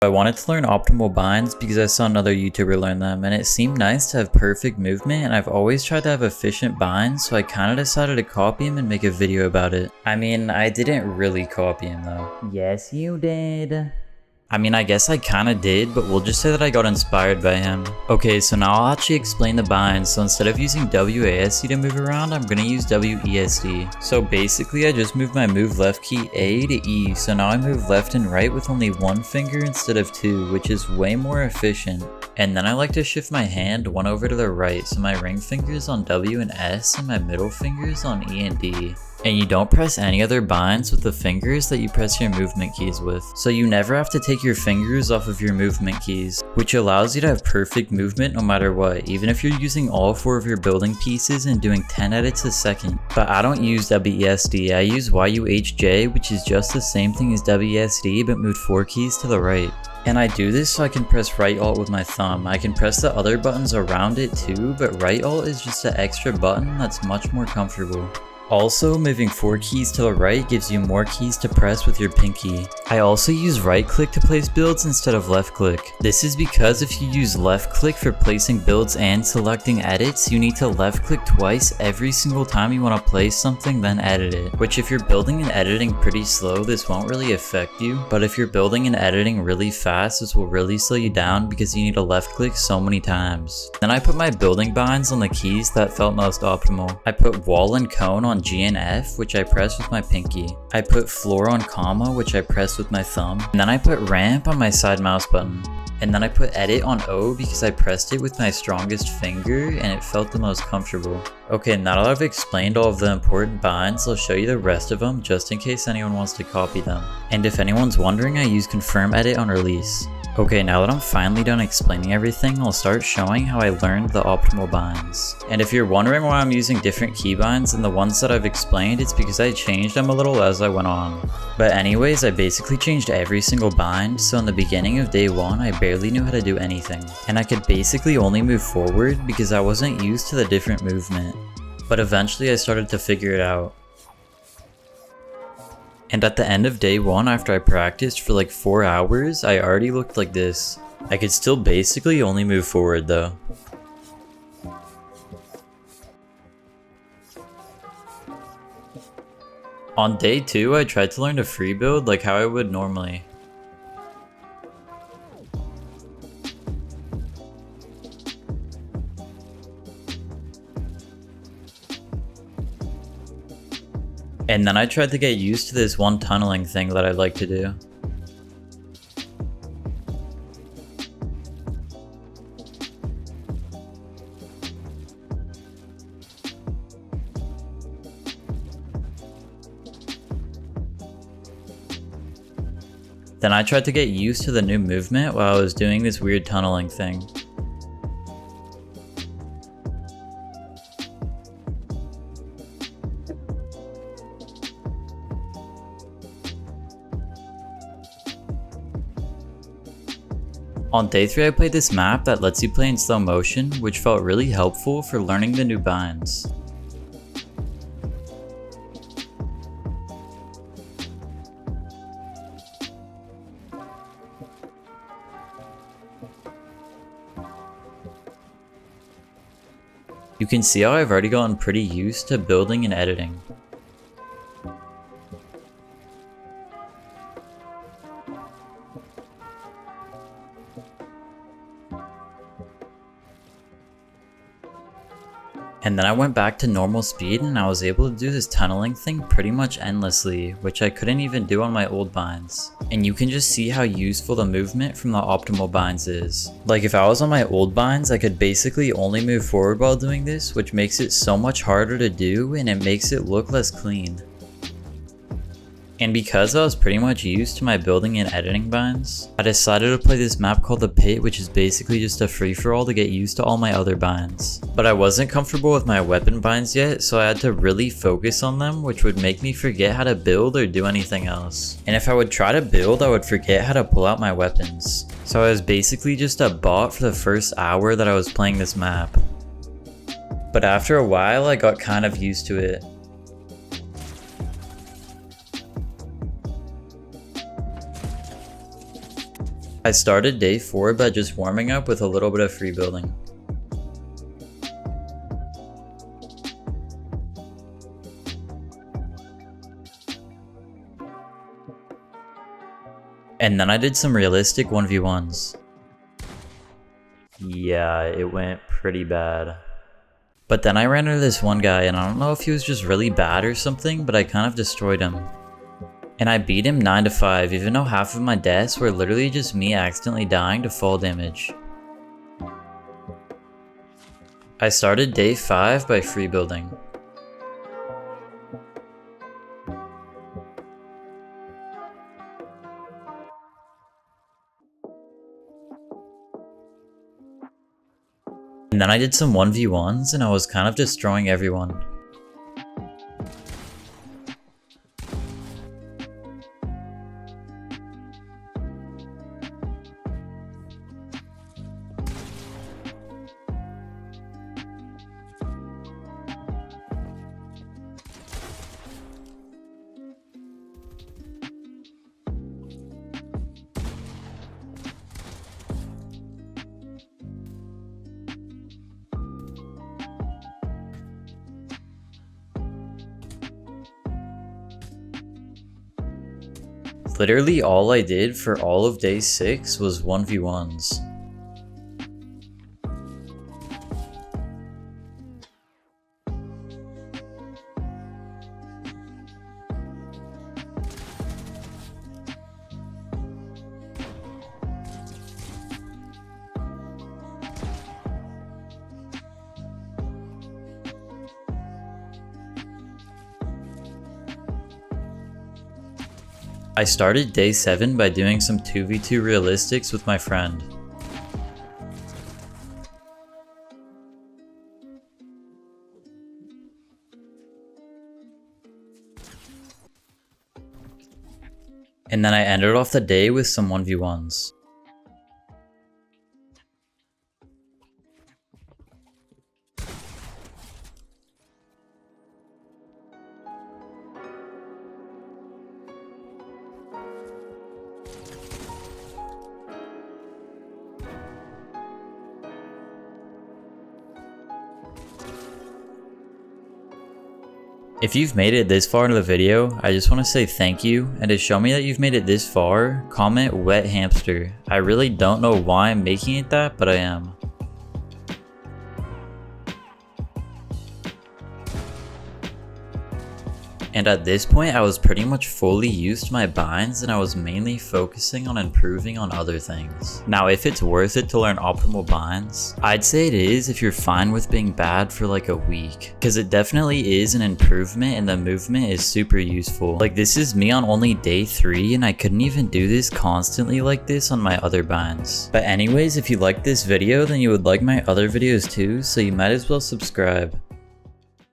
I wanted to learn optimal binds because I saw another YouTuber learn them and it seemed nice to have perfect movement, and I've always tried to have efficient binds, so I kinda decided to copy him and make a video about it. I mean, I didn't really copy him though. Yes, you did. I mean, I guess I kinda did, but we'll just say that I got inspired by him. Okay, so now I'll actually explain the binds. So instead of using WASD to move around, I'm gonna use WESD. So basically, I just moved my move left key A to E, so now I move left and right with only one finger instead of two, which is way more efficient. And then I like to shift my hand one over to the right, so my ring finger is on W and S and my middle finger is on E and D. And you don't press any other binds with the fingers that you press your movement keys with. So you never have to take your fingers off of your movement keys, which allows you to have perfect movement no matter what, even if you're using all 4 of your building pieces and doing 10 edits a second. But I don't use WESD, I use YUHJ, which is just the same thing as WESD but moved 4 keys to the right. And I do this so I can press right alt with my thumb. I can press the other buttons around it too, but right alt is just an extra button that's much more comfortable. Also, moving 4 keys to the right gives you more keys to press with your pinky. I also use right click to place builds instead of left click. This is because if you use left click for placing builds and selecting edits, you need to left click twice every single time you want to place something, then edit it. Which if you're building and editing pretty slow, this won't really affect you. But if you're building and editing really fast, this will really slow you down because you need to left click so many times. Then I put my building binds on the keys that felt most optimal. I put wall and cone on G and F, which I press with my pinky. I put floor on comma, which I press with my thumb. And then I put ramp on my side mouse button. And then I put edit on O because I pressed it with my strongest finger and it felt the most comfortable. Okay, now that I've explained all of the important binds, I'll show you the rest of them just in case anyone wants to copy them. And if anyone's wondering, I use confirm edit on release. Okay, now that I'm finally done explaining everything, I'll start showing how I learned the optimal binds. And if you're wondering why I'm using different keybinds than the ones that I've explained, it's because I changed them a little as I went on. But anyways, I basically changed every single bind, so in the beginning of day 1, I barely knew how to do anything. And I could basically only move forward because I wasn't used to the different movement. But eventually I started to figure it out. And at the end of day 1, after I practiced for like 4 hours, I already looked like this. I could still basically only move forward though. On day 2, I tried to learn to free build like how I would normally. And then I tried to get used to this one tunneling thing that I'd like to do. Then I tried to get used to the new movement while I was doing this weird tunneling thing. On day 3, I played this map that lets you play in slow motion, which felt really helpful for learning the new binds. You can see how I've already gotten pretty used to building and editing. And then I went back to normal speed and I was able to do this tunneling thing pretty much endlessly, which I couldn't even do on my old binds. And you can just see how useful the movement from the optimal binds is. Like if I was on my old binds, I could basically only move forward while doing this, which makes it so much harder to do and it makes it look less clean. And because I was pretty much used to my building and editing binds, I decided to play this map called the Pit, which is basically just a free-for-all to get used to all my other binds. But I wasn't comfortable with my weapon binds yet, so I had to really focus on them, which would make me forget how to build or do anything else. And if I would try to build, I would forget how to pull out my weapons. So I was basically just a bot for the first hour that I was playing this map. But after a while, I got kind of used to it. I started day 4 by just warming up with a little bit of free building. And then I did some realistic 1v1s. Yeah, it went pretty bad. But then I ran into this one guy, and I don't know if he was just really bad or something, but I kind of destroyed him. And I beat him 9-5, even though half of my deaths were literally just me accidentally dying to fall damage. I started day 5 by free building. And then I did some 1v1s and I was kind of destroying everyone. Literally all I did for all of day 6 was 1v1s. I started day 7 by doing some 2v2 realistics with my friend. And then I ended off the day with some 1v1s. If you've made it this far into the video, I just want to say thank you, and to show me that you've made it this far, comment wet hamster. I really don't know why I'm making it that, but I am. And at this point, I was pretty much fully used to my binds and I was mainly focusing on improving on other things. Now, if it's worth it to learn optimal binds, I'd say it is if you're fine with being bad for like a week. Because it definitely is an improvement and the movement is super useful. Like this is me on only day 3 and I couldn't even do this constantly like this on my other binds. But anyways, if you liked this video, then you would like my other videos too, so you might as well subscribe.